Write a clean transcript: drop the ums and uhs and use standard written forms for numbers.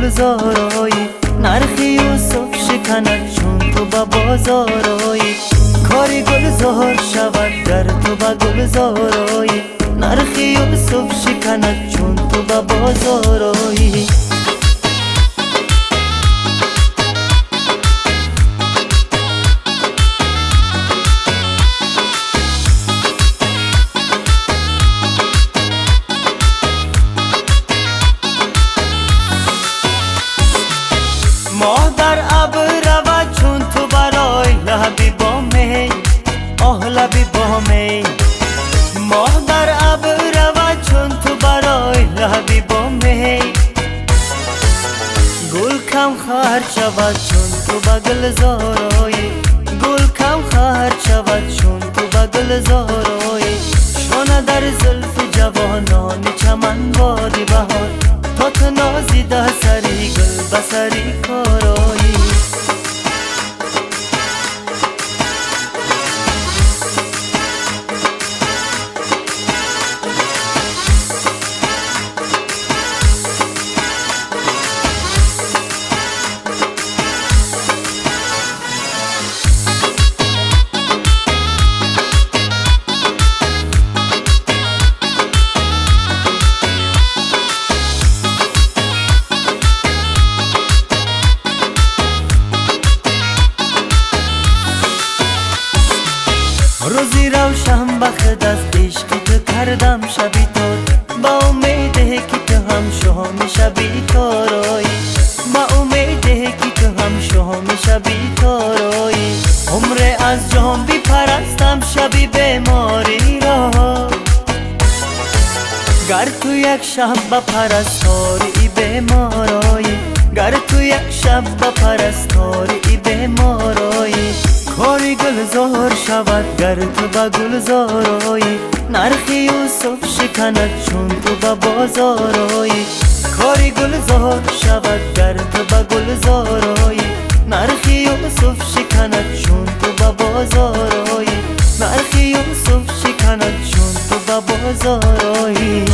گلزارایی، نرخ یوسف شکند چون تو با بازارایی. کاری گلزار شود در تو با گلزارایی، نرخ یوسف شکند چون تو با بازارایی. ماه در ابر رود چون تو برای لبی با می، آه لبی با می. ماه در ابر رود چون تو برای لبی با می. گل کم خواهد شود چون تو با گلزارایی، گل کم خواهد شود چون تو با گلزارایی. شانه در زلف جوانان چمن بادی بهار، تا تو نازیده سری گل بسری کارایی. روزی روشن بخت از عشق تو کردم شبی تار، با امیده که تو هم شام شبی تارایی، با امیده که تو هم شام شبی تارایی. عمر از جهان بی پرستم شبی بیماری را، گر تو یک شب با پرستاری بیمارایی، گر تو یک شب با پرستاری بیمارایی. کاری گلزار شود گر تو با گلزارایی، نرخ یوسف شکند چون تو با بازارایی. کاری گلزار شود گر تو با گلزارایی، نرخ یوسف شکند چون تو با بازارایی، نرخ یوسف شکند چون تو با بازارایی.